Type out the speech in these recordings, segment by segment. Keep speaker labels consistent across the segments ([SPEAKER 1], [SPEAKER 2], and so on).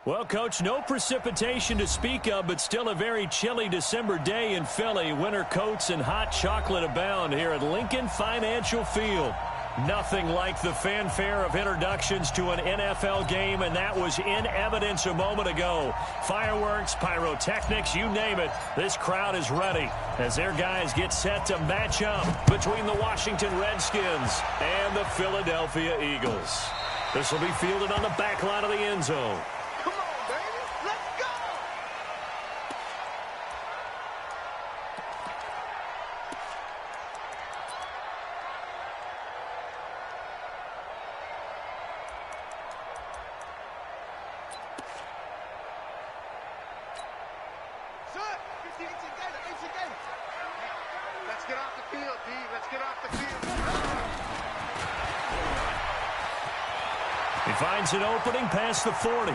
[SPEAKER 1] Well, Coach, no precipitation to speak of, but still a very chilly December day in Philly. Winter coats and hot chocolate abound here at Lincoln Financial Field. Nothing like the fanfare of introductions to an NFL game, and that was in evidence a moment ago. Fireworks, pyrotechnics, you name it. This crowd is ready as their guys get set to match up between the Washington Redskins and the Philadelphia Eagles. This will be fielded on the back line of the end zone. He finds an opening past the 40.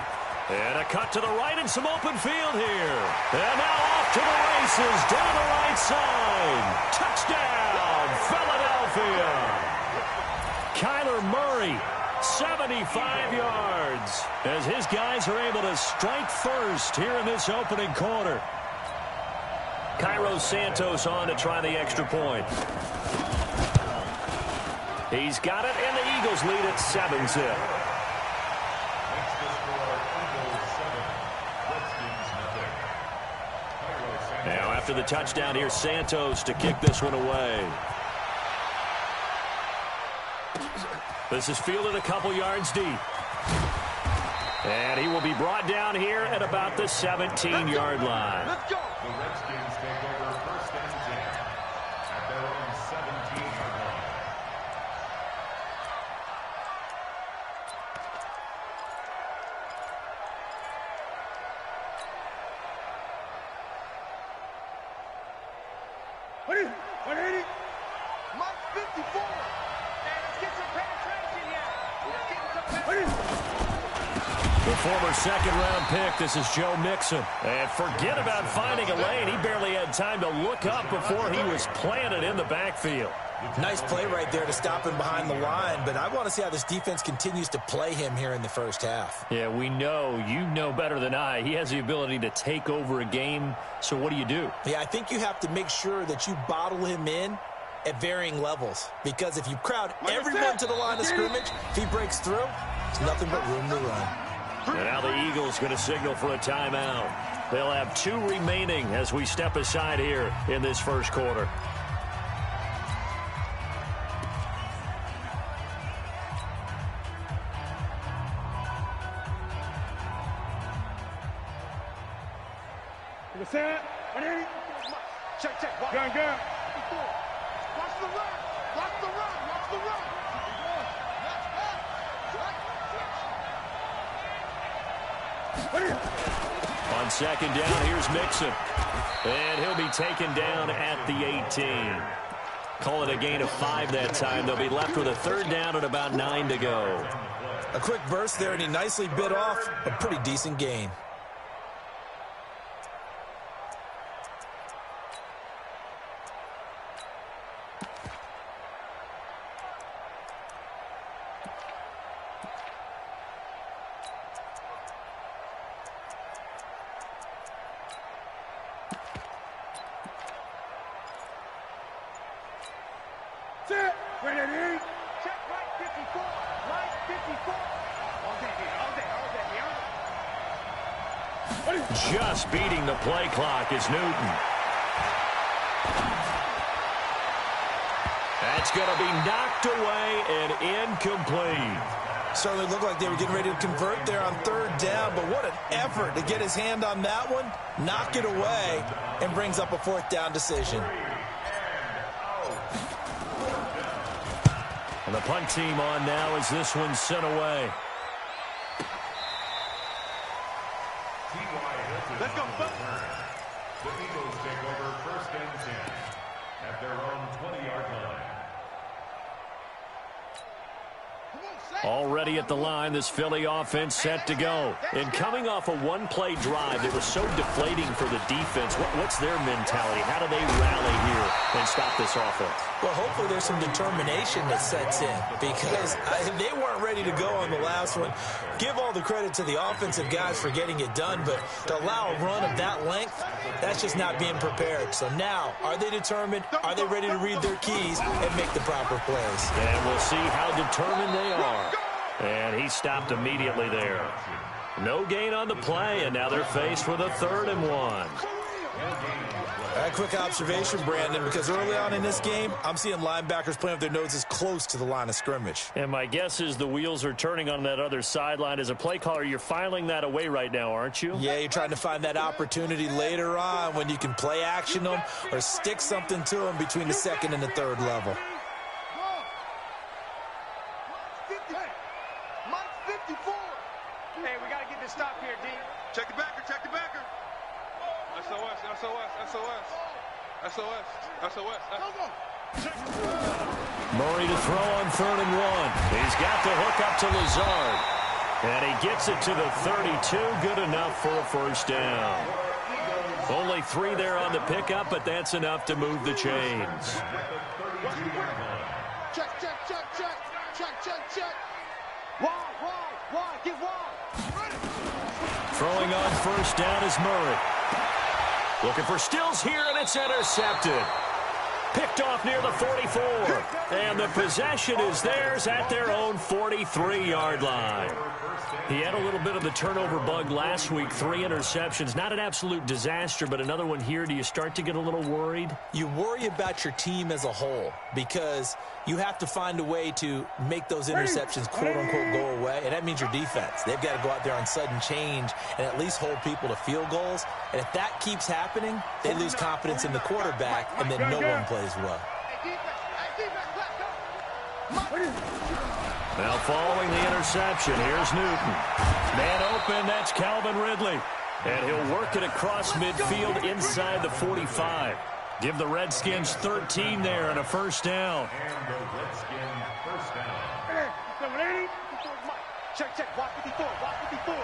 [SPEAKER 1] And a cut to the right and some open field here. And now off to the races down the right side. Touchdown, Philadelphia. Kyler Murray, 75 yards, as his guys are able to strike first here in this opening quarter. Cairo Santos on to try the extra point. He's got it, and the Eagles lead at 7-zip. Now after the touchdown, here's Santos to kick this one away. This is fielded a couple yards deep. And he will be brought down here at about the 17-yard line.
[SPEAKER 2] Let's go. The Redskins take over first and 10 at their own 17-yard line.
[SPEAKER 3] What is it? Mike 54. And let's get some penetration here.
[SPEAKER 1] The former second-round pick, this is Joe Mixon. And forget about finding a lane. He barely had time to look up before he was planted in the backfield.
[SPEAKER 4] Nice play right there to stop him behind the line, but I want to see how this defense continues to play him here in the first half.
[SPEAKER 1] Yeah, we know. You know better than I. He has the ability to take over a game, so what do you do?
[SPEAKER 4] Yeah, I think you have to make sure that you bottle him in at varying levels, because if you crowd everyone to the line of scrimmage, if he breaks through, there's nothing but room to run.
[SPEAKER 1] And now the Eagles going to signal for a timeout. They'll have 2 remaining as we step aside here in this first quarter.
[SPEAKER 3] Check. Gun. Watch the run. Watch the run.
[SPEAKER 1] On second down, here's Mixon. And he'll be taken down at the 18. Call it a gain of 5 that time. They'll be left with a third down and about 9 to go.
[SPEAKER 4] A quick burst there, and he nicely bit off a pretty decent gain.
[SPEAKER 1] Just beating the play clock is Newton. That's going to be knocked away and incomplete.
[SPEAKER 4] Certainly looked like they were getting ready to convert there on third down, but what an effort to get his hand on that one, knock it away, and brings up a fourth down decision.
[SPEAKER 1] And the punt team on now as this one's sent away.
[SPEAKER 2] Let's go. The Eagles take over first and 10 at their own 20-yard line.
[SPEAKER 3] Come on,
[SPEAKER 1] Already at the line, this Philly offense set to go. And coming off a one-play drive that was so deflating for the defense, what's their mentality? How do they rally here and stop this offense?
[SPEAKER 4] Well, hopefully there's some determination that sets in because they weren't ready to go on the last one. Give all the credit to the offensive guys for getting it done, but to allow a run of that length, that's just not being prepared. So now, are they determined? Are they ready to read their keys and make the proper plays?
[SPEAKER 1] And we'll see how determined they are. And he stopped immediately there. No gain on the play, and now they're faced with a 3rd and 1.
[SPEAKER 4] A quick observation, Brandon, because early on in this game, I'm seeing linebackers playing with their noses close to the line of scrimmage.
[SPEAKER 1] And my guess is the wheels are turning on that other sideline. As a play caller, you're filing that away right now, aren't you?
[SPEAKER 4] Yeah, you're trying to find that opportunity later on when you can play action them or stick something to them between the 2nd and the 3rd level.
[SPEAKER 3] Hey, we got to get this stop here, D.
[SPEAKER 5] Check the backer, check the backer. SOS, SOS, SOS. SOS, SOS.
[SPEAKER 1] Murray to throw on 3rd and 1. He's got the hook up to Lazard. And he gets it to the 32. Good enough for a 1st down. Only 3 there on the pickup, but that's enough to move the chains.
[SPEAKER 3] Check, check, check, check. Check, check, check. Wide, get wide.
[SPEAKER 1] Throwing on 1st down is Murray. Looking for Stills here, and it's intercepted. Picked off near the 44. And the possession is theirs at their own 43-yard line. He had a little bit of the turnover bug last week. 3 interceptions. Not an absolute disaster, but another one here. Do you start to get a little worried?
[SPEAKER 4] You worry about your team as a whole because you have to find a way to make those interceptions, quote-unquote, go away, and that means your defense. They've got to go out there on sudden change and at least hold people to field goals. And if that keeps happening, they lose confidence in the quarterback, and then no one plays well.
[SPEAKER 1] Now following the interception, here's Newton. Man open, that's Calvin Ridley. And he'll work it across midfield inside the 45. Give the Redskins 13 there and a 1st down.
[SPEAKER 2] And the Redskins 1st down.
[SPEAKER 3] Check, check. Watch 54. Watch 54.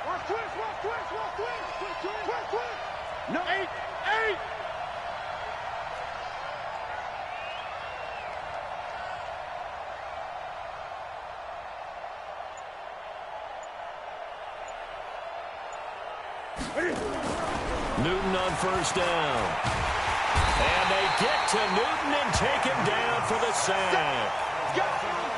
[SPEAKER 3] Watch twist. Watch twist. Watch twist. Twist, twist. No. 8.
[SPEAKER 1] Newton on 1st down. And they get to Newton and take him down for the sack.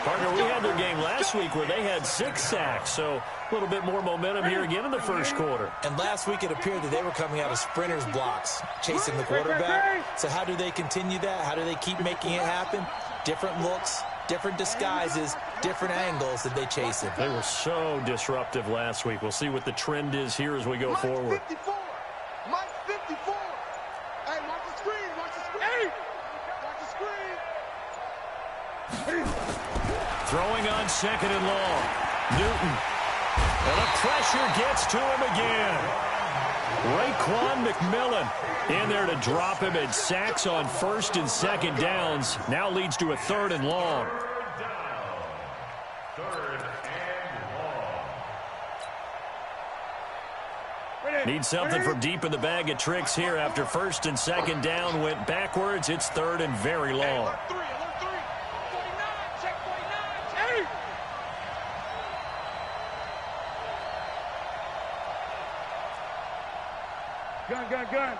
[SPEAKER 1] Partner, we had their game last week where they had 6 sacks, so a little bit more momentum here again in the 1st quarter.
[SPEAKER 4] And last week it appeared that they were coming out of sprinters blocks, chasing the quarterback. So how do they continue that? How do they keep making it happen? Different looks, different disguises, different angles that they chase it.
[SPEAKER 1] They were so disruptive last week. We'll see what the trend is here as we go forward.
[SPEAKER 3] 54. Mike 54. Hey, watch the screen. Watch the screen. Watch the screen.
[SPEAKER 1] Throwing on 2nd and long. Newton. And the pressure gets to him again. Raekwon McMillan in there to drop him, and sacks on 1st and 2nd downs. Now leads to a 3rd and long.
[SPEAKER 2] 3rd and long.
[SPEAKER 1] Need something from deep in the bag of tricks here after 1st and 2nd down went backwards. It's 3rd and very long.
[SPEAKER 3] Alert 3. 49. Check 49. Hey. Gun.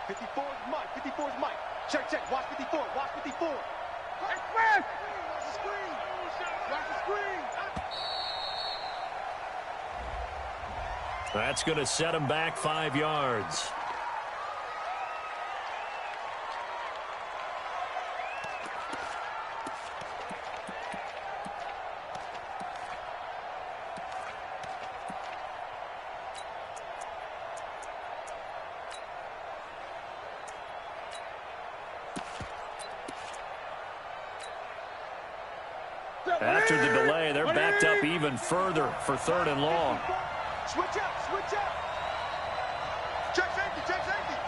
[SPEAKER 3] 54 is Mike. 54 is Mike. Check. Watch 54. Watch 54. Watch the screen. Watch the screen.
[SPEAKER 1] That's going to set him back 5 yards. After the delay, they're backed up even further for 3rd and long.
[SPEAKER 3] Switch out. Check safety.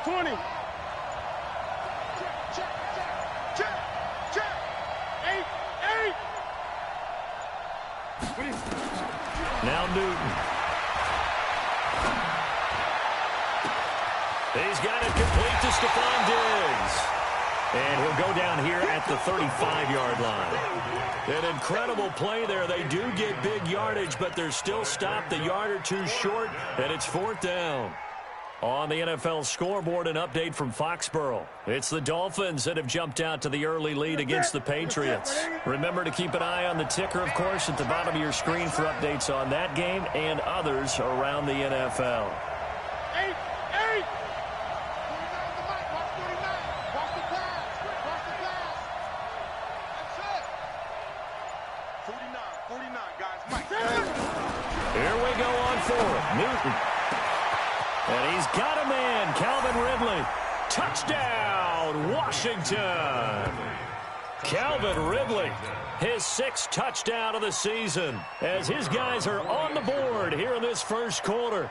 [SPEAKER 3] 20. Check. 8.
[SPEAKER 1] Now Newton. He's got it complete to Stephon Diggs. And he'll go down here at the 35-yard line. An incredible play there. They do get big yardage, but they're still stopped a yard or two short, and it's 4th down. On the NFL scoreboard, an update from Foxborough. It's the Dolphins that have jumped out to the early lead against the Patriots. Remember to keep an eye on the ticker, of course, at the bottom of your screen for updates on that game and others around the NFL.
[SPEAKER 3] 49, guys. Mike.
[SPEAKER 1] Here we go on forward. Newton. And he's got a man, Calvin Ridley. Touchdown, Washington. Calvin Ridley, his 6th touchdown of the season, as his guys are on the board here in this first quarter.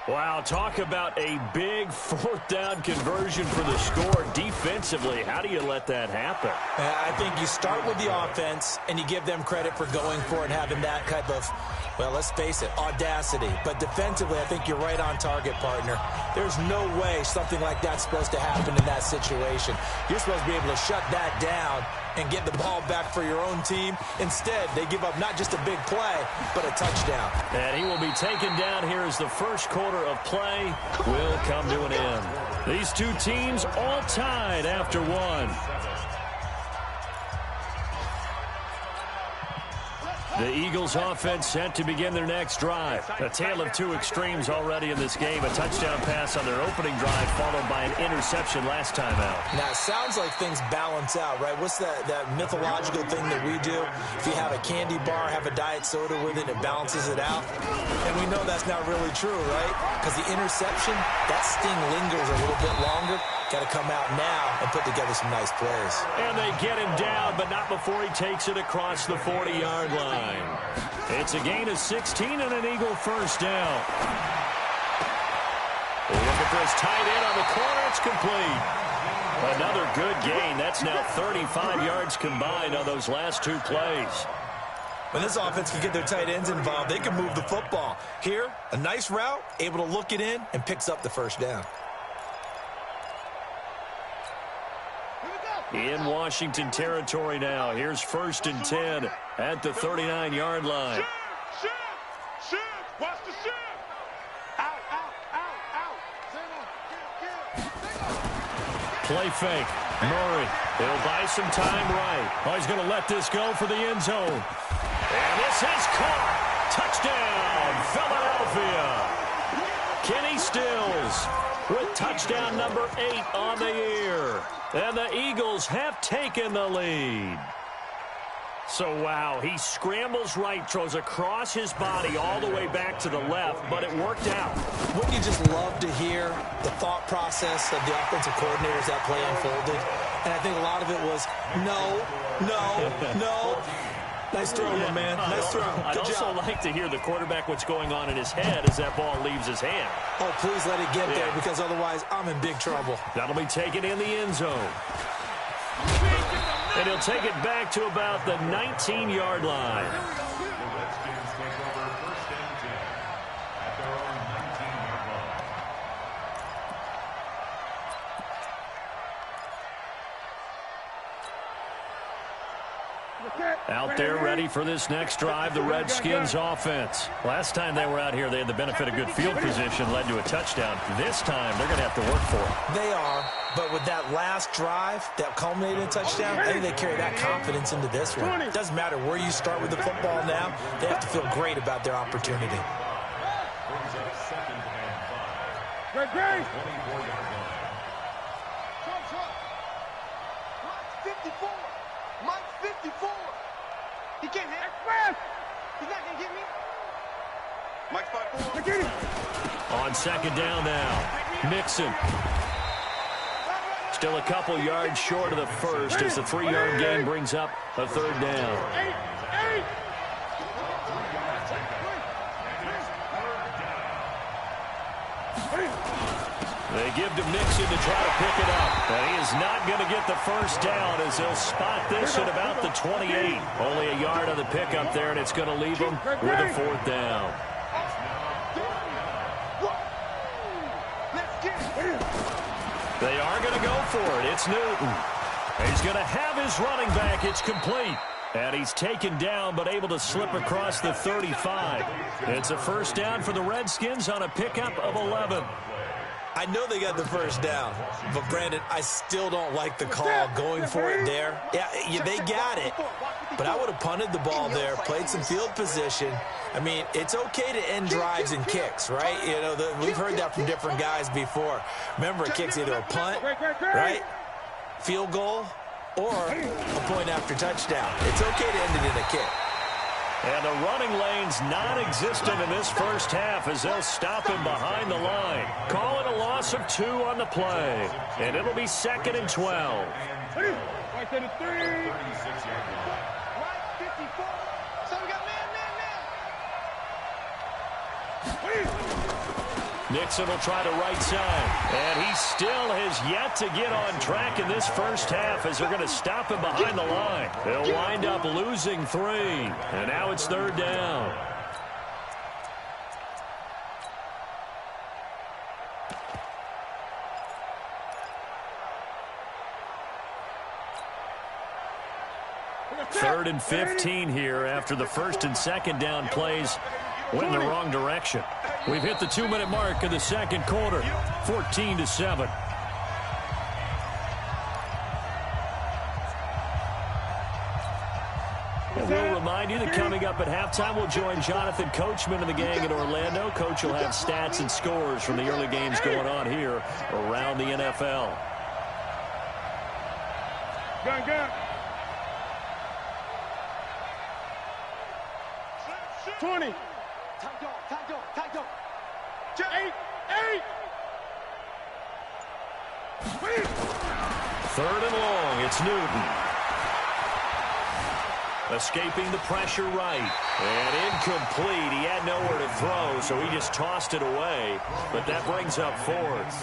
[SPEAKER 1] Wow, talk about a big 4th down conversion for the score. Defensively, how do you let that happen?
[SPEAKER 4] I think you start with the offense, and you give them credit for going for it and having that type of, well, let's face it, audacity. But defensively, I think you're right on target, partner. There's no way something like that's supposed to happen in that situation. You're supposed to be able to shut that down and get the ball back for your own team. Instead, they give up not just a big play, but a touchdown.
[SPEAKER 1] And he will be taken down here as the first quarter of play will come to an end. These two teams all tied after one. The Eagles offense set to begin their next drive. A tale of two extremes already in this game. A touchdown pass on their opening drive followed by an interception last time out.
[SPEAKER 4] Now, it sounds like things balance out, right? What's that mythological thing that we do? If you have a candy bar, have a diet soda with it, it balances it out. And we know that's not really true, right? Because the interception, that sting lingers a little bit longer. Got to come out now and put together some nice plays.
[SPEAKER 1] And they get him down, but not before he takes it across the 40-yard line. It's a gain of 16 and an Eagle first down. Looking for his tight end on the corner. It's complete. Another good gain. That's now 35 yards combined on those last two plays.
[SPEAKER 4] When this offense can get their tight ends involved, they can move the football. Here, a nice route, able to look it in, and picks up the first down.
[SPEAKER 1] In Washington territory now. Here's 1st and 10 at the 39-yard line.
[SPEAKER 5] Shift. Watch the shift.
[SPEAKER 3] Out.
[SPEAKER 1] Play fake. Murray. He'll buy some time right. Oh, he's going to let this go for the end zone. And this is caught. Touchdown, Philadelphia. Kenny Stills with touchdown number 8 on the year. And the Eagles have taken the lead. So, wow, he scrambles right, throws across his body all the way back to the left, but it worked out.
[SPEAKER 4] Wouldn't you just love to hear the thought process of the offensive coordinators that play unfolded? And I think a lot of it was, no. Nice throw, my man. Nice throw.
[SPEAKER 1] I'd also like to hear the quarterback what's going on in his head as that ball leaves his hand.
[SPEAKER 4] Oh, please let it get there, because otherwise I'm in big trouble.
[SPEAKER 1] That'll be taken in the end zone. And he'll take it back to about the 19-yard line.
[SPEAKER 2] Redskins take over 1st and 10 at their own 19-yard line.
[SPEAKER 1] Out there ready for this next drive, the Redskins offense. Last time they were out here, they had the benefit of good field position, led to a touchdown. This time, they're going to have to work for it.
[SPEAKER 4] They are, but with that last drive that culminated in a touchdown, I think they carry that confidence into this one. It doesn't matter where you start with the football now. They have to feel great about their opportunity.
[SPEAKER 2] Brings up 2nd and 5.
[SPEAKER 3] Great.
[SPEAKER 2] 24-yard line.
[SPEAKER 3] Mike 54. Mike 54. He can't hit. Express. He's not going to get me. Mike's 5-4. Get him.
[SPEAKER 1] On 2nd down now, Mixon. Still a couple yards short of the first as the 3-yard gain brings up a 3rd down.
[SPEAKER 3] 8.
[SPEAKER 1] They give to Mixon to try to pick it up. And he is not going to get the first down as they'll spot this at about the 28. Only a yard on the pickup there, and it's going to leave them with a 4th down. They are going to go for it. It's Newton. He's going to have his running back. It's complete. And he's taken down but able to slip across the 35. It's a 1st down for the Redskins on a pickup of 11.
[SPEAKER 4] I know they got the first down, but, Brandon, I still don't like the call going for it there. Yeah, they got it, but I would have punted the ball there, played some field position. I mean, it's okay to end drives and kicks, right? You know, we've heard that from different guys before. Remember, a kick's either a punt, right, field goal, or a point after touchdown. It's okay to end it in a kick.
[SPEAKER 1] And the running lane's non-existent in this first half as they'll stop him behind the line. Call it a loss of 2 on the play. And it'll be 2nd and 12.
[SPEAKER 3] Right to the 3. Right, 54. So we got man.
[SPEAKER 1] Nixon will try to right side. And he still has yet to get on track in this first half as they're going to stop him behind the line. They'll wind up losing 3. And now it's 3rd down. Third and 15 here after the 1st and 2nd down plays went in the wrong direction. We've hit the 2-minute mark of the 2nd quarter, 14-7. And we'll remind you that coming up at halftime, we'll join Jonathan Coachman and the gang in Orlando. Coach will have stats and scores from the early games going on here around the NFL.
[SPEAKER 3] Gun. 20. Tight dog. 8.
[SPEAKER 1] 3rd and long, it's Newton. Escaping the pressure right. And incomplete. He had nowhere to throw, so he just tossed it away. But that brings up 4th.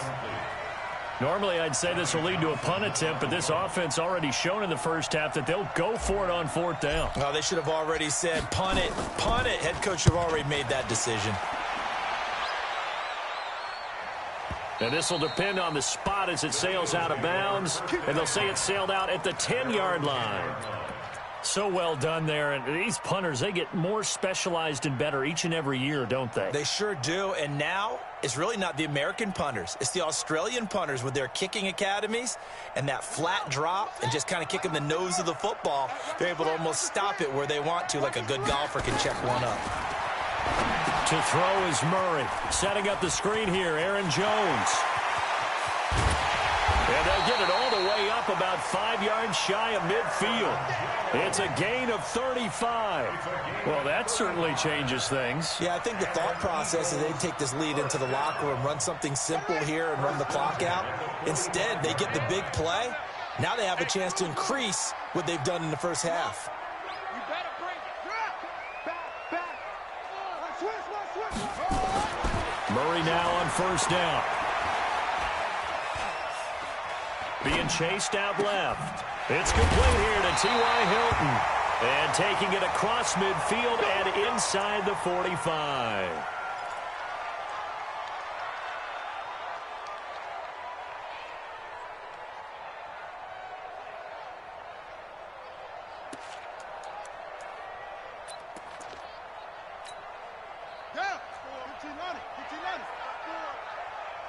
[SPEAKER 1] Normally, I'd say this will lead to a punt attempt, but this offense already shown in the first half that they'll go for it on 4th down.
[SPEAKER 4] Oh, they should have already said, punt it. Head coach should have already made that decision.
[SPEAKER 1] And this will depend on the spot as it sails out of bounds, and they'll say it sailed out at the 10-yard line. So well done there, and these punters, they get more specialized and better each and every year, don't they?
[SPEAKER 4] They sure do, and now it's really not the American punters. It's the Australian punters with their kicking academies and that flat drop and just kind of kicking the nose of the football. They're able to almost stop it where they want to, like a good golfer can check one up.
[SPEAKER 1] To throw is Murray. Setting up the screen here, Aaron Jones. And they'll get it all the way up about 5 yards shy of midfield. It's a gain of 35. Well, that certainly changes things.
[SPEAKER 4] Yeah, I think the thought process is they'd take this lead into the locker room, run something simple here and run the clock out. Instead, they get the big play. Now they have a chance to increase what they've done in the first half.
[SPEAKER 3] You better bring it. Back. Switch.
[SPEAKER 1] Murray now on 1st down. Being chased out left. It's complete here to T.Y. Hilton. And taking it across midfield and inside the 45.
[SPEAKER 3] Yeah. 1500.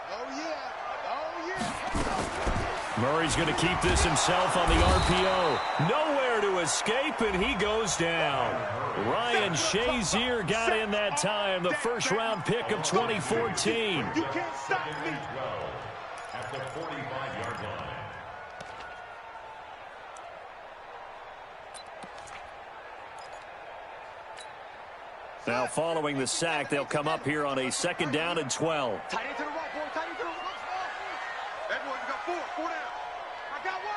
[SPEAKER 3] Oh, yeah.
[SPEAKER 1] Murray's going to keep this himself on the RPO. Nowhere to escape, and he goes down. Ryan Shazier got in that time, the first-round pick of 2014.
[SPEAKER 3] You can't stop me.
[SPEAKER 2] At the 45-yard line.
[SPEAKER 1] Now, following the sack, they'll come up here on a 2nd down and 12.
[SPEAKER 3] Tight end to the right, boy. Tight end to the right. Everyone, you got 4 down. I got one.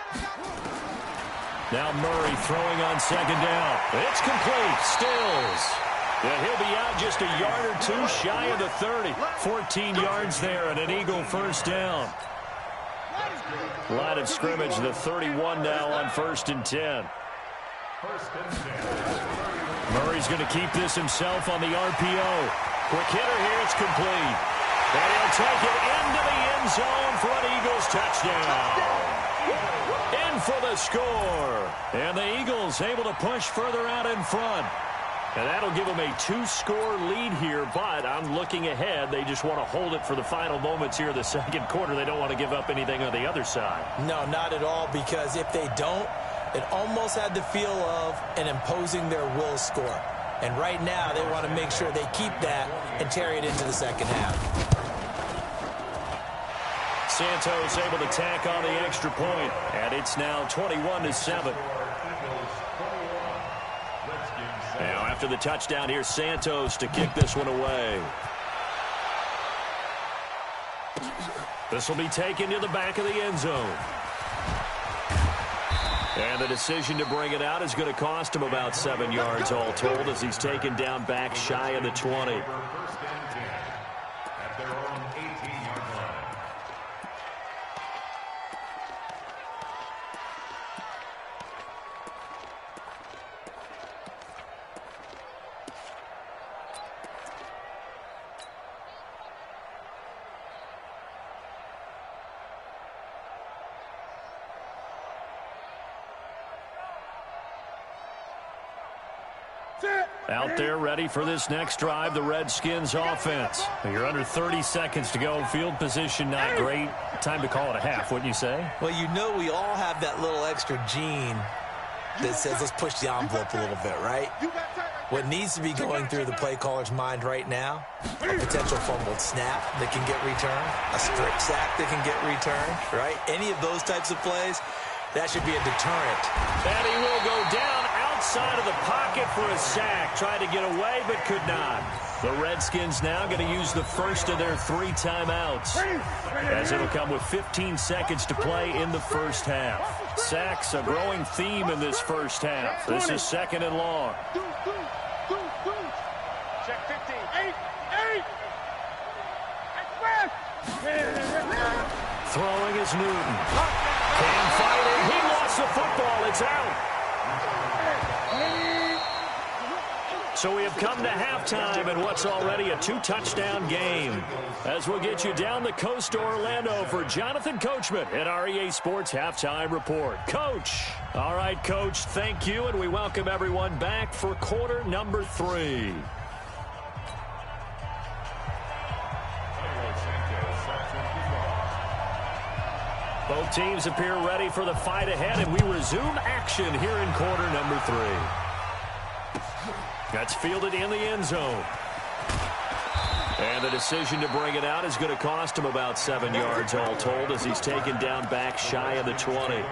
[SPEAKER 1] Now Murray throwing on 2nd down. It's complete. Stills. Yeah, he'll be out just a yard or two shy of the 30. 14 yards there and an Eagle first down. Line of scrimmage, the 31 now on 1st and 10. Murray's going to keep this himself on the RPO. Quick hitter here, it's complete. And he'll take it into the end zone for an Eagles touchdown. In for the score. And the Eagles able to push further out in front. And that'll give them a 2-score lead here, but I'm looking ahead. They just want to hold it for the final moments here of the second quarter. They don't want to give up anything on the other side.
[SPEAKER 4] No, not at all, because if they don't, it almost had the feel of an imposing their will score. And right now, they want to make sure they keep that and carry it into the second half.
[SPEAKER 1] Santos able to tack on the extra point, and it's now 21-7. Now, after the touchdown, here's Santos to kick this one away. This will be taken to the back of the end zone. And the decision to bring it out is going to cost him about 7 yards all told as he's taken down back shy of the 20. Out there ready for this next drive, the Redskins offense. You're under 30 seconds to go. Field position not great. Time to call it a half, wouldn't you say?
[SPEAKER 4] Well, you know we all have that little extra gene that says let's push the envelope a little bit, right? What needs to be going through the play caller's mind right now, a potential fumbled snap that can get returned, a strip sack that can get returned, right? Any of those types of plays, that should be a deterrent.
[SPEAKER 1] And he will go down outside of the pocket for a sack. Tried to get away, but could not. The Redskins now going to use the first of their 3 timeouts, as it'll come with 15 seconds to play in the first half. Sacks, a growing theme in this first half. This is 2nd and long.
[SPEAKER 3] Check 15. 8.
[SPEAKER 1] Throwing is Newton. Can fight it. He lost the football. It's out. So we have come to halftime in what's already a 2-touchdown game. As we'll get you down the coast to Orlando for Jonathan Coachman at our EA Sports Halftime Report. Coach. All right, Coach, thank you, and we welcome everyone back for quarter number 3. Both teams appear ready for the fight ahead, and we resume action here in quarter number 3. That's fielded in the end zone. And the decision to bring it out is going to cost him about 7 yards all told as he's taken down back shy of the 20.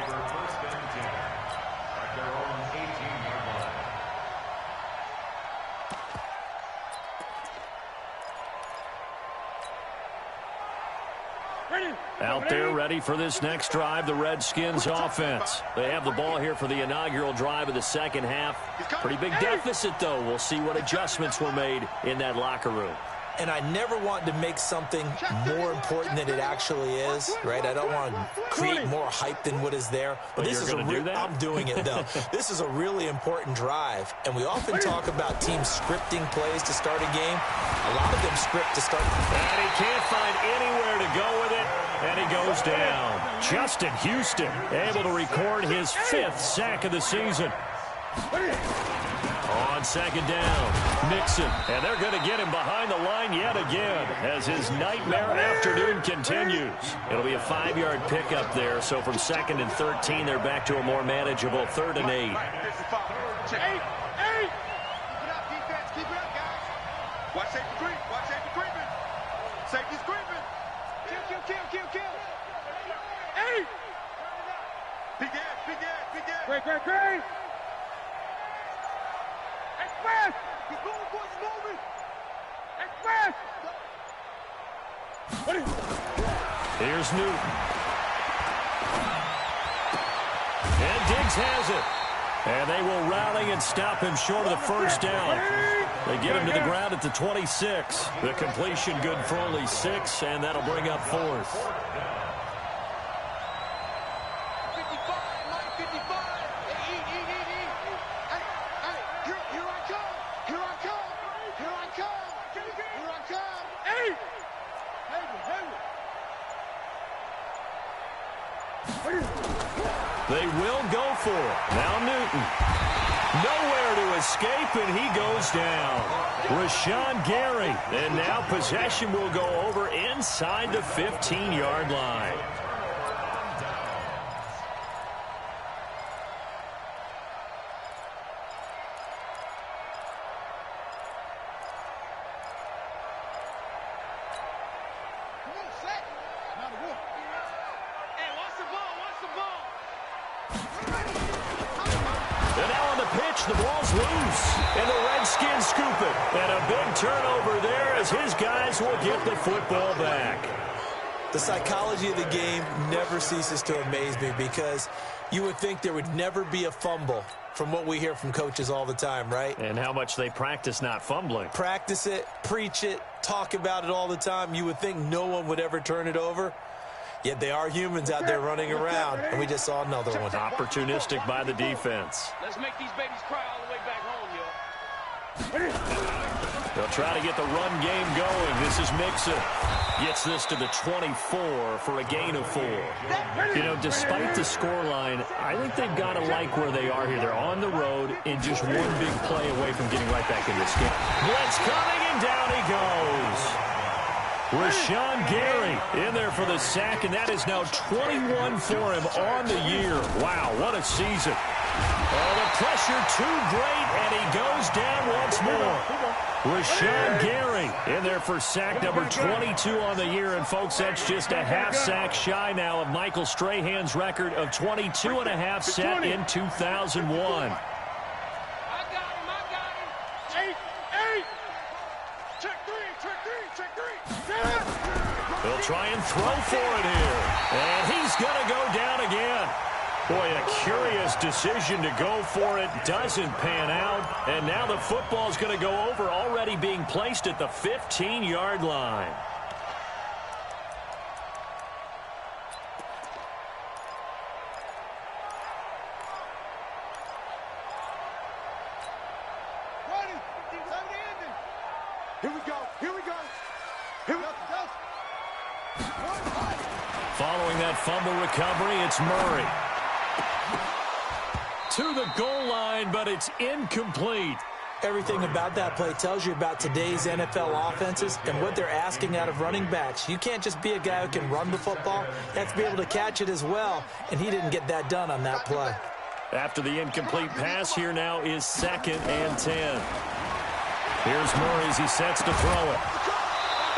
[SPEAKER 1] Out there ready for this next drive, the Redskins offense. They have the ball here for the inaugural drive of the second half. Pretty big deficit, though. We'll see what adjustments were made in that locker room.
[SPEAKER 4] And I never want to make something more important than it actually is, right? I don't want to create more hype than what is there. But this is I'm doing it, though. This is a really important drive. And we often talk about teams scripting plays to start a game. A lot of them script to start.
[SPEAKER 1] And he can't find anywhere to go with it. And he goes down. Justin Houston able to record his 5th sack of the season. On second down, Nixon. And they're going to get him behind the line yet again as his nightmare afternoon continues. It'll be a 5-yard pickup there. So from 2nd and 13, they're back to a more manageable 3rd and 8.
[SPEAKER 3] 8. Keep it up, defense. Keep it up, guys. Watch safety creep. Watch safety creeping. Safety's creeping. Kill. 8. Big edge. Great. Express! He's moving, boys, moving! Express!
[SPEAKER 1] Here's Newton. And Diggs has it. And they will rally and stop him short of the first down. They get him to the ground at the 26. The completion good for only 6, and that'll bring up 4th.
[SPEAKER 3] 55, Mike, 55. Hey, here I come. Here I come. Here I come. Here I come. Hey!
[SPEAKER 1] They will go for it. Now Newton. Nowhere to escape, and he goes down. Rashawn Gary. And now possession will go over inside the 15-yard line. And now on the pitch, the ball's loose. And the Redskins scoop it. And a big turnover there as his guys will get the football back.
[SPEAKER 4] The psychology of the game never ceases to amaze me because you would think there would never be a fumble from what we hear from coaches all the time, right?
[SPEAKER 1] And how much they practice not fumbling.
[SPEAKER 4] Practice it, preach it, talk about it all the time. You would think no one would ever turn it over. Yet they are humans out there running around, and we just saw another one.
[SPEAKER 1] Opportunistic by the defense.
[SPEAKER 6] Let's make these babies cry all the way back home, yo.
[SPEAKER 1] They'll try to get the run game going. This is Mixon. Gets this to the 24 for a gain of 4. You know, despite the scoreline, I think they've got to like where they are here. They're on the road and just one big play away from getting right back in this game. Blitz coming, and down he goes. Rashawn Gary in there for the sack, and that is now 21 for him on the year. Wow, what a season. Oh, the pressure too great, and he goes down once more. Rashawn Gary in there for sack number 22 on the year. And, folks, that's just a half sack shy now of Michael Strahan's record of 22 and a half set in 2001. They'll try and throw for it here. And he's going to go down again. Boy, a curious decision to go for it. Doesn't pan out. And now the football's going to go over, already being placed at the 15-yard line.
[SPEAKER 3] Here we go. Here we go. Here we go.
[SPEAKER 1] Following that fumble recovery, it's Murray. To the goal line, but it's incomplete.
[SPEAKER 4] Everything about that play tells you about today's NFL offenses and what they're asking out of running backs. You can't just be a guy who can run the football. You have to be able to catch it as well, and he didn't get that done on that play.
[SPEAKER 1] After the incomplete pass, here now is 2nd and 10. Here's Murray as he sets to throw it.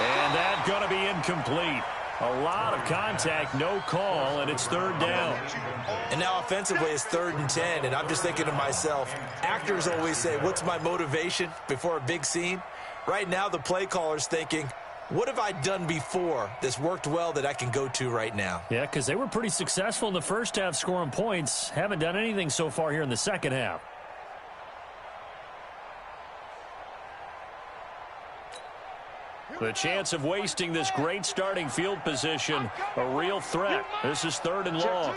[SPEAKER 1] And that's going to be incomplete. A lot of contact, no call, and it's 3rd down.
[SPEAKER 4] And now offensively it's 3rd and 10, and I'm just thinking to myself, actors always say, what's my motivation before a big scene? Right now the play caller's thinking, what have I done before that's worked well that I can go to right now?
[SPEAKER 1] Yeah, because they were pretty successful in the first half scoring points. Haven't done anything so far here in the second half. The chance of wasting this great starting field position, a real threat. This is 3rd and long.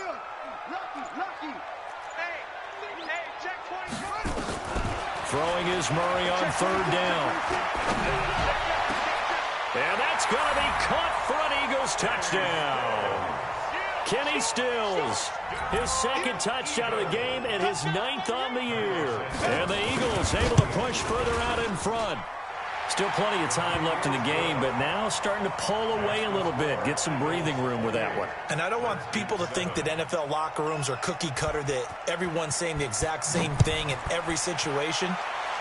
[SPEAKER 1] Throwing is Murray on 3rd down. And that's going to be caught for an Eagles touchdown. Kenny Stills, his 2nd touchdown of the game and his 9th on the year. And the Eagles able to push further out in front. Still plenty of time left in the game, but now starting to pull away a little bit. Get some breathing room with that one.
[SPEAKER 4] And I don't want people to think that NFL locker rooms are cookie cutter, that everyone's saying the exact same thing in every situation.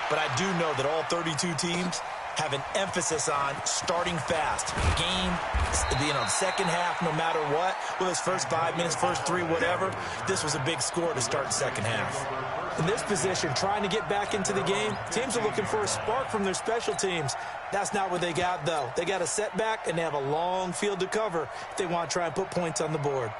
[SPEAKER 4] But I do know that all 32 teams have an emphasis on starting fast. Game, second half, no matter what. Well, it's first 5 minutes, first 3, whatever. This was a big score to start the second half. In this position, trying to get back into the game, teams are looking for a spark from their special teams. That's not what they got, though. They got a setback, and they have a long field to cover if they want to try and put points on the board.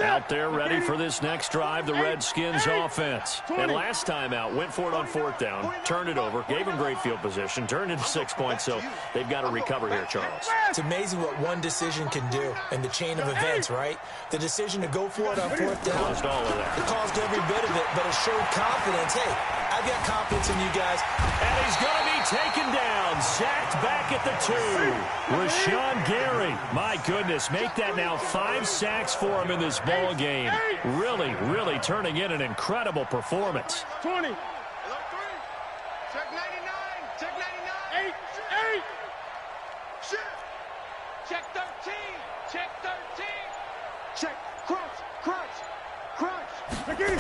[SPEAKER 1] Out there ready for this next drive, the Redskins offense. And last time out, went for it on 4th down, turned it over, gave them great field position, turned into 6 points, so they've got to recover here, Charles.
[SPEAKER 4] It's amazing what one decision can do in the chain of events, right? The decision to go for it on 4th down.
[SPEAKER 1] Caused all of that.
[SPEAKER 4] It caused every bit of it, but it showed confidence. Hey, I've got confidence in you guys.
[SPEAKER 1] And he's going to be taken down, sacked back at the 2. Rashawn Gary, my goodness, make that now 5 sacks for him in this ball game. Really, really turning in an incredible performance.
[SPEAKER 3] 20.
[SPEAKER 5] Check 99. Check 99.
[SPEAKER 3] 8.
[SPEAKER 5] Shit.
[SPEAKER 6] Check 13. Check 13.
[SPEAKER 3] Check. Crunch. Again.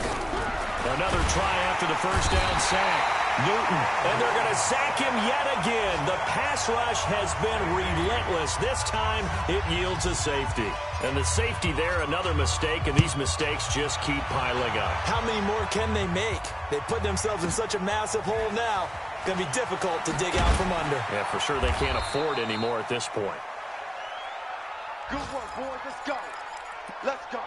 [SPEAKER 1] Another try after the first down sack. Newton, and they're going to sack him yet again. The pass rush has been relentless. This time, it yields a safety. And the safety there, another mistake, and these mistakes just keep piling up.
[SPEAKER 4] How many more can they make? They put themselves in such a massive hole now. It's going to be difficult to dig out from under.
[SPEAKER 1] Yeah, for sure they can't afford any more at this point.
[SPEAKER 3] Good work, boys. Let's go. Let's go.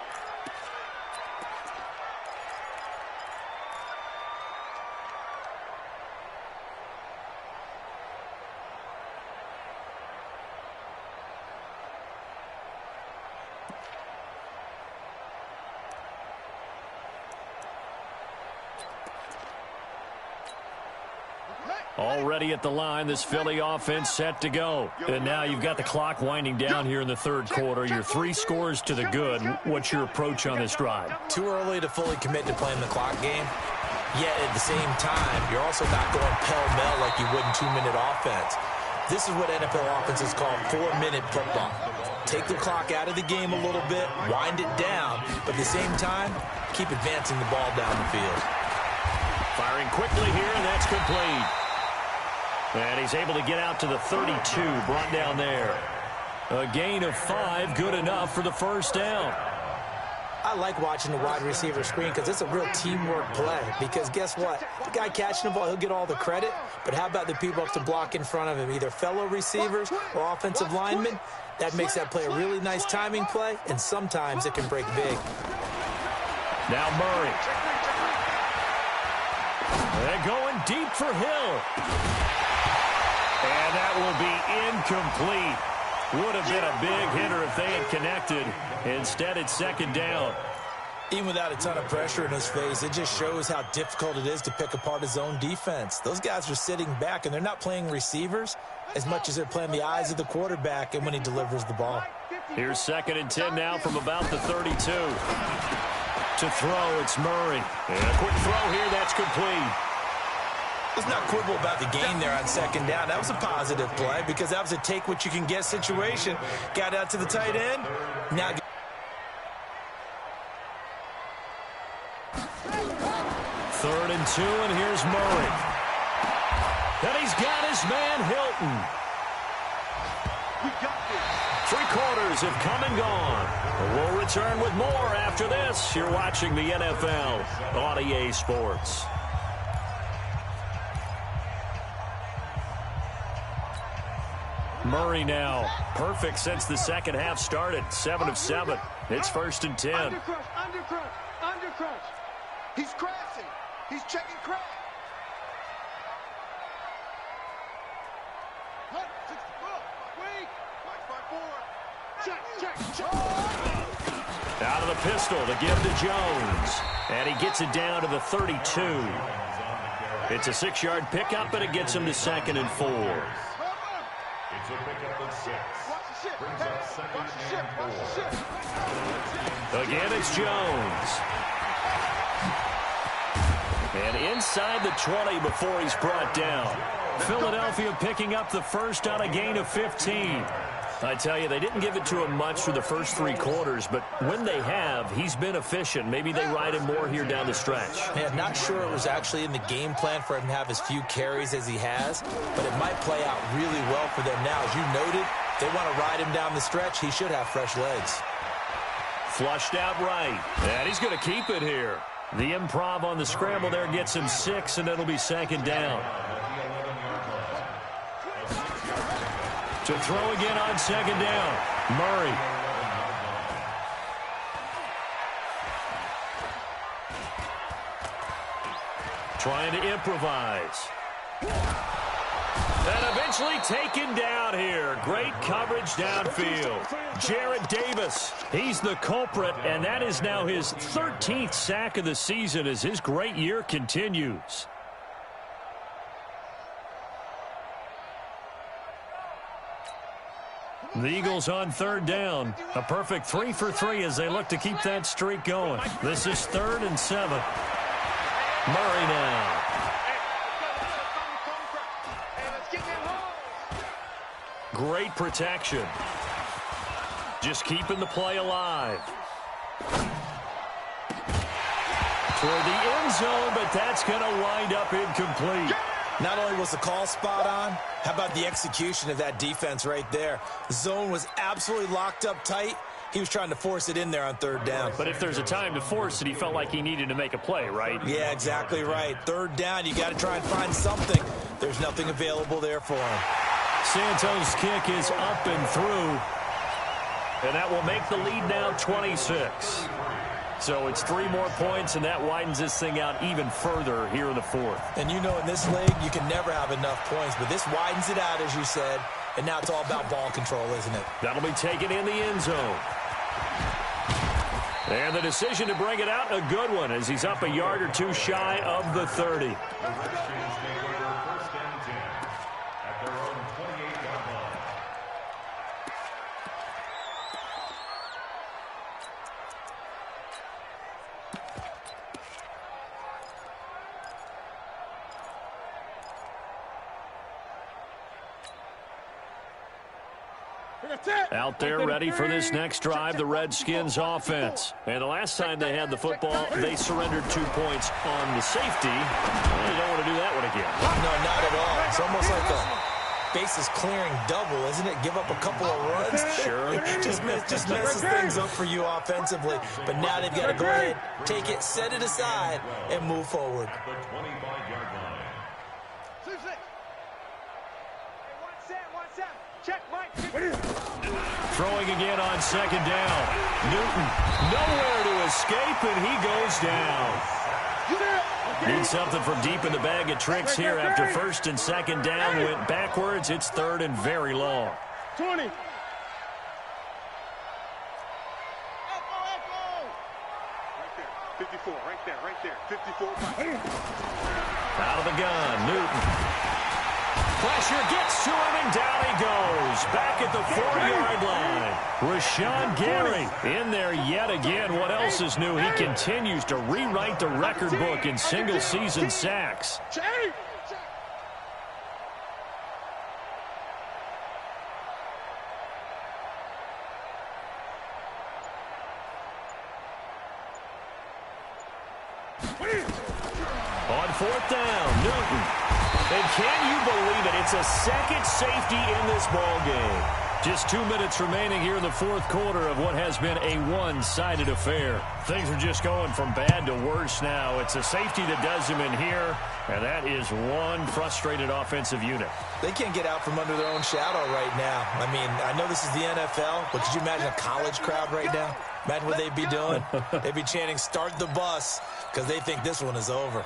[SPEAKER 1] Already at the line, this Philly offense set to go. And now you've got the clock winding down here in the 3rd quarter. You're 3 scores to the good. What's your approach on this drive?
[SPEAKER 4] Too early to fully commit to playing the clock game. Yet at the same time, you're also not going pell-mell like you would in 2-minute offense. This is what NFL offenses call 4-minute football. Take the clock out of the game a little bit, wind it down, but at the same time, keep advancing the ball down the field.
[SPEAKER 1] Firing quickly here, and that's complete. And he's able to get out to the 32, brought down there. A gain of 5, good enough for the first down.
[SPEAKER 4] I like watching the wide receiver screen because it's a real teamwork play. Because guess what? The guy catching the ball, he'll get all the credit. But how about the people up to block in front of him, either fellow receivers or offensive linemen? That makes that play a really nice timing play, and sometimes it can break big.
[SPEAKER 1] Now Murray. They're going deep for Hill. And that will be incomplete. Would have been a big hitter if they had connected. Instead, it's 2nd down.
[SPEAKER 4] Even without a ton of pressure in his face, it just shows how difficult it is to pick apart his own defense. Those guys are sitting back, and they're not playing receivers as much as they're playing the eyes of the quarterback and when he delivers the ball.
[SPEAKER 1] Here's 2nd and 10 now from about the 32. To throw, it's Murray. And a quick throw here, that's complete.
[SPEAKER 4] Let's not quibble about the gain there on 2nd down. That was a positive play because that was a take-what-you-can-get situation. Got out to the tight end. Now
[SPEAKER 1] 3rd and 2, and here's Murray. And he's got his man Hilton.
[SPEAKER 3] We got this.
[SPEAKER 1] 3 quarters have come and gone. We'll return with more after this. You're watching the NFL on EA Sports. Murray now perfect since the second half started. 7 of 7. It's 1st and 10.
[SPEAKER 3] Undercrush. He's crashing. He's checking crash.
[SPEAKER 1] Out of the pistol to give to Jones. And he gets it down to the 32. It's a 6-yard pickup, but it gets him to 2nd and 4.
[SPEAKER 2] It's a pickup of 6. Brings up 2nd and 4.
[SPEAKER 1] Again, it's Jones. And inside the 20 before he's brought down. Philadelphia picking up the first on a gain of 15. I tell you, they didn't give it to him much for the first 3 quarters, but when they have, he's been efficient. Maybe they ride him more here down the stretch.
[SPEAKER 4] Man, not sure it was actually in the game plan for him to have as few carries as he has, but it might play out really well for them now. As you noted, they want to ride him down the stretch. He should have fresh legs.
[SPEAKER 1] Flushed out right, and he's going to keep it here. The improv on the scramble there gets him 6, and it'll be 2nd down. To throw again on 2nd down. Murray. Trying to improvise. And eventually taken down here. Great coverage downfield. Jarrett Davis, he's the culprit, and that is now his 13th sack of the season as his great year continues. The Eagles on third down. A perfect 3 for 3 as they look to keep that streak going. This is 3rd and 7. Murray now. Great protection. Just keeping the play alive. Toward the end zone, but that's going to wind up incomplete.
[SPEAKER 4] Not only was the call spot on, how about the execution of that defense right there? The zone was absolutely locked up tight. He was trying to force it in there on 3rd down.
[SPEAKER 1] But if there's a time to force it, he felt like he needed to make a play, right?
[SPEAKER 4] Yeah, exactly right. 3rd down, you got to try and find something. There's nothing available there for him.
[SPEAKER 1] Santos' kick is up and through. And that will make the lead now 26. So it's 3 more points, and that widens this thing out even further here in the 4th.
[SPEAKER 4] And you know in this league, you can never have enough points, but this widens it out, as you said, and now it's all about ball control, isn't it?
[SPEAKER 1] That'll be taken in the end zone. And the decision to bring it out, a good one, as he's up a yard or 2 shy of the 30. Out there ready for this next drive, the Redskins offense. And the last time they had the football, they surrendered 2 points on the safety. They don't want to do that one again.
[SPEAKER 4] No, not at all. It's almost like a bases clearing double, isn't it? Give up a couple of runs.
[SPEAKER 1] Sure.
[SPEAKER 4] just messes things up for you offensively. But now they've got to go ahead, take it, set it aside, and move forward.
[SPEAKER 2] The 25-yard line.
[SPEAKER 3] Check, Mike.
[SPEAKER 1] Throwing again on 2nd down. Newton nowhere to escape, and he goes down. Need something from deep in the bag of tricks here after 1st and 2nd down went backwards. It's 3rd and very long.
[SPEAKER 3] 20. Right there. 54.
[SPEAKER 1] Out of the gun, Newton. Pressure gets to him, and down he goes. Back at the 4-yard line. Rashawn Gary in there yet again. What else is new? He continues to rewrite the record book in single-season sacks. On 4th down, Newton. And can you believe it? It's a second safety in this ball game. Just 2 minutes remaining here in the 4th quarter of what has been a one-sided affair. Things are just going from bad to worse now. It's a safety that does him in here, and that is one frustrated offensive unit.
[SPEAKER 4] They can't get out from under their own shadow right now. I mean, I know this is the NFL, but could you imagine a college crowd right now? Imagine what they'd be doing. They'd be chanting, "Start the bus," because they think this one is over.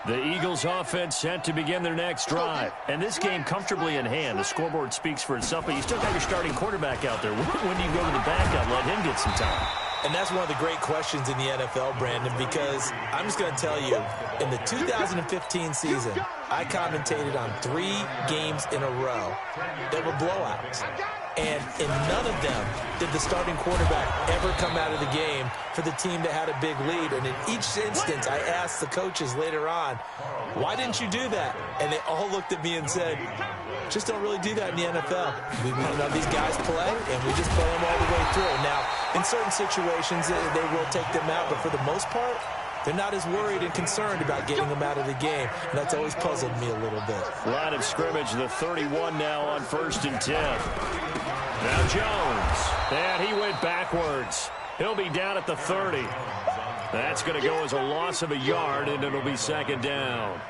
[SPEAKER 1] The Eagles offense set to begin their next drive. And this game comfortably in hand. The scoreboard speaks for itself, but you still got your starting quarterback out there. When do you go to the backup, let him get some time?
[SPEAKER 4] And that's one of the great questions in the NFL, Brandon, because I'm just going to tell you, in the 2015 season, I commentated on 3 games in a row that were blowouts. And in none of them did the starting quarterback ever come out of the game for the team that had a big lead. And in each instance, I asked the coaches later on, why didn't you do that? And they all looked at me and said, just don't really do that in the NFL. We these guys play, and we just play them all the way through. Now, in certain situations, they will take them out, but for the most part, they're not as worried and concerned about getting them out of the game. And that's always puzzled me a little bit.
[SPEAKER 1] Line of scrimmage, the 31 now on 1st and 10. Now Jones. And he went backwards. He'll be down at the 30. That's going to go as a loss of a yard, and it'll be 2nd down.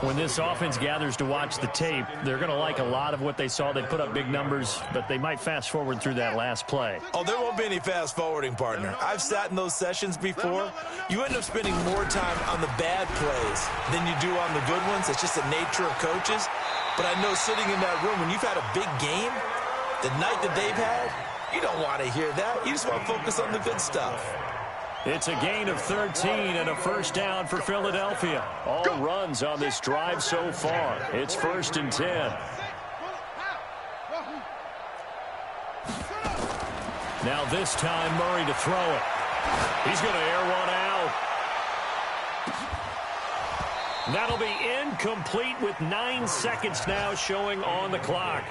[SPEAKER 1] When this offense gathers to watch the tape, they're going to like a lot of what they saw. They put up big numbers, but they might fast forward through that last play.
[SPEAKER 4] Oh, there won't be any fast forwarding, partner. I've sat in those sessions before. You end up spending more time on the bad plays than you do on the good ones. It's just the nature of coaches. But I know sitting in that room, when you've had a big game, the night that they've had, you don't want to hear that. You just want to focus on the good stuff.
[SPEAKER 1] It's a gain of 13 and a first down for Philadelphia. All runs on this drive so far. It's 1st and 10. Now this time Murray to throw it. He's going to air one out. That'll be incomplete with 9 seconds now showing on the clock.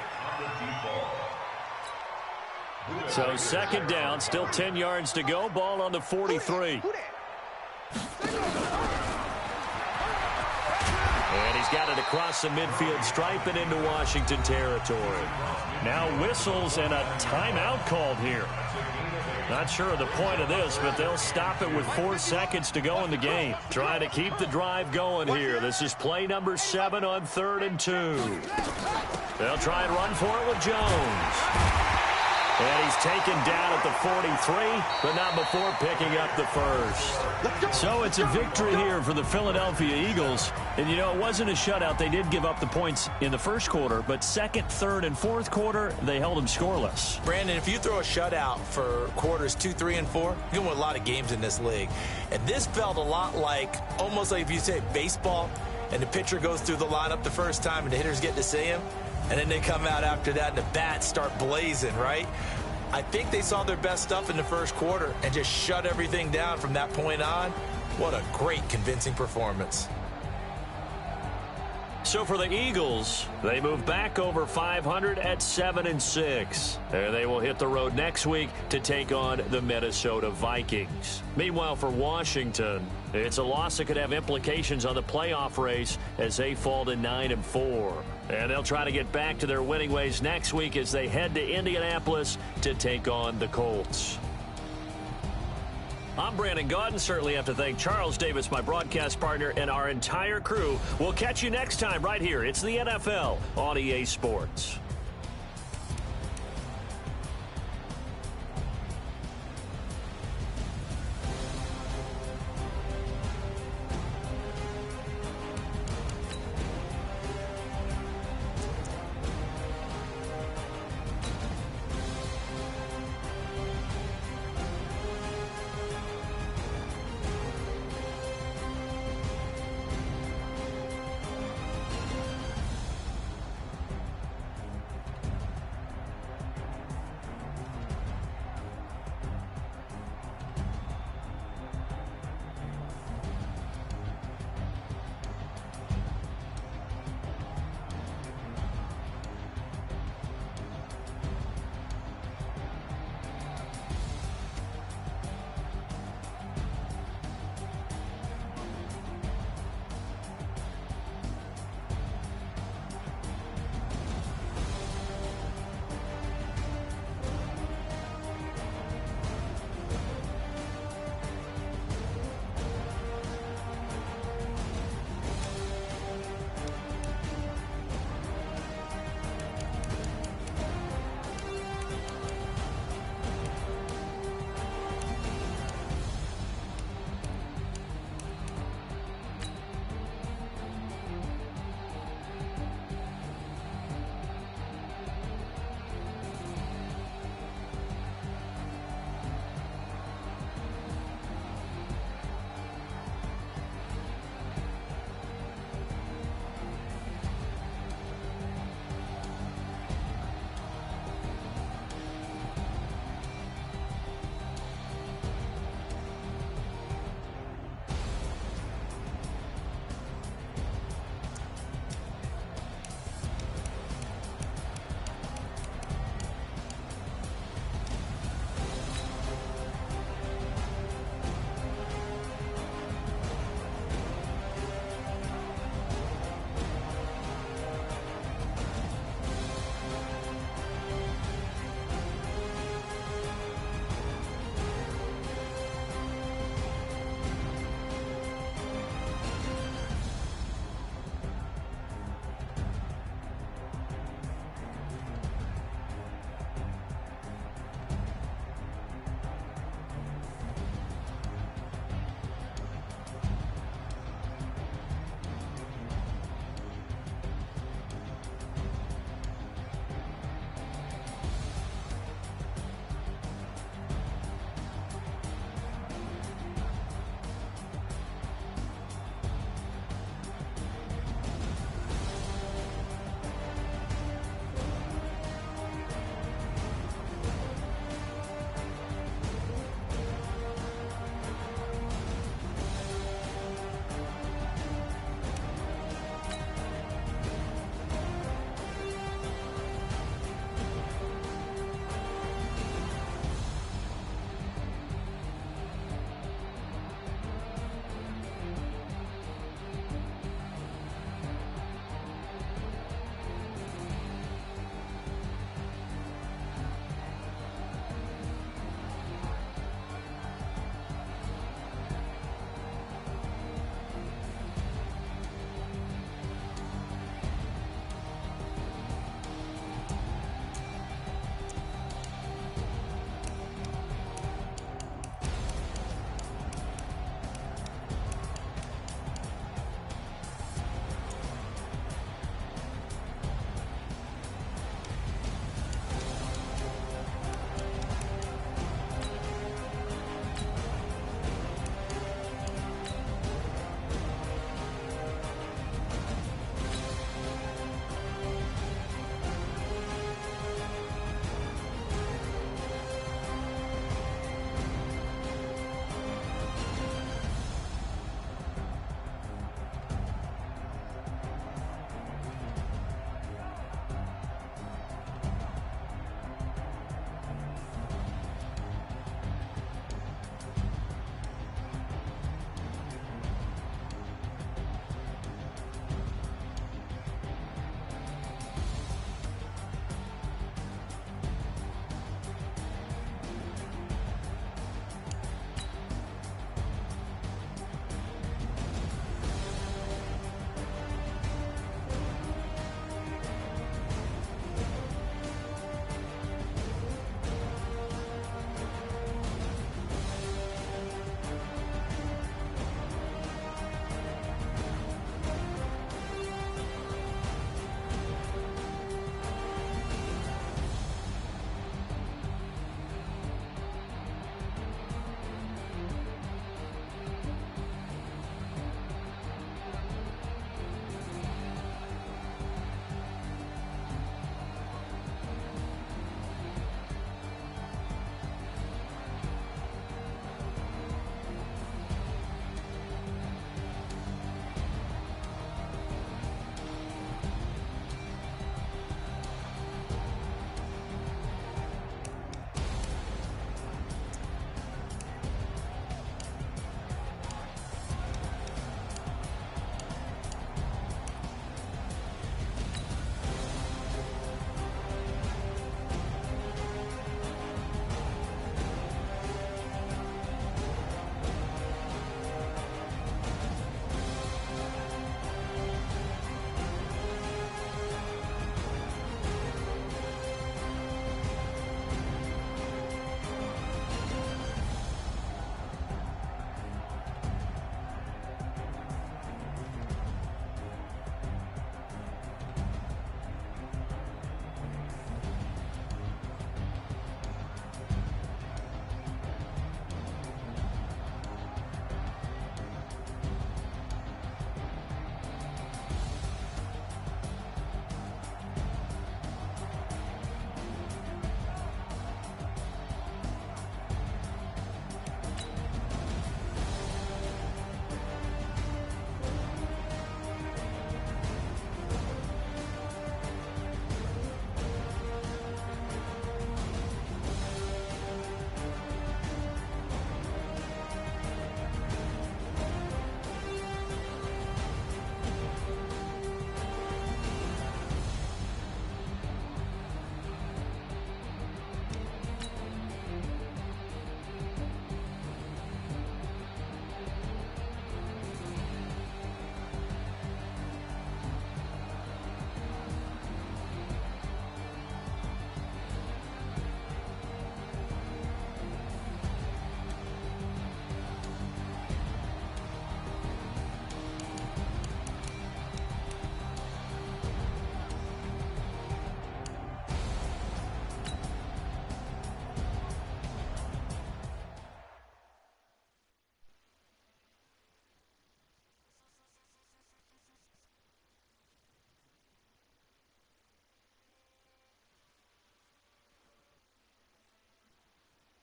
[SPEAKER 1] So 2nd down, still 10 yards to go. Ball on the 43. And he's got it across the midfield stripe and into Washington territory. Now whistles and a timeout called here. Not sure of the point of this, but they'll stop it with 4 seconds to go in the game. Trying to keep the drive going here. This is play number 7 on 3rd and 2. They'll try and run for it with Jones. And he's taken down at the 43, but not before picking up the first. So it's a victory here for the Philadelphia Eagles. And, you know, it wasn't a shutout. They did give up the points in the first quarter, but 2nd, 3rd, and 4th quarter, they held them scoreless.
[SPEAKER 4] Brandon, if you throw a shutout for quarters 2, 3, and 4, you can win a lot of games in this league. And this felt a lot like, almost like if you say baseball, and the pitcher goes through the lineup the first time and the hitters get to see him. And then they come out after that and the bats start blazing, right? I think they saw their best stuff in the first quarter and just shut everything down from that point on. What a great, convincing performance.
[SPEAKER 1] So for the Eagles, they move back over 500 at 7-6. They will hit the road next week to take on the Minnesota Vikings. Meanwhile, for Washington, it's a loss that could have implications on the playoff race as they fall to 9-4. And they'll try to get back to their winning ways next week as they head to Indianapolis to take on the Colts. I'm Brandon Gaudin. Certainly have to thank Charles Davis, my broadcast partner, and our entire crew. We'll catch you next time right here. It's the NFL on EA Sports.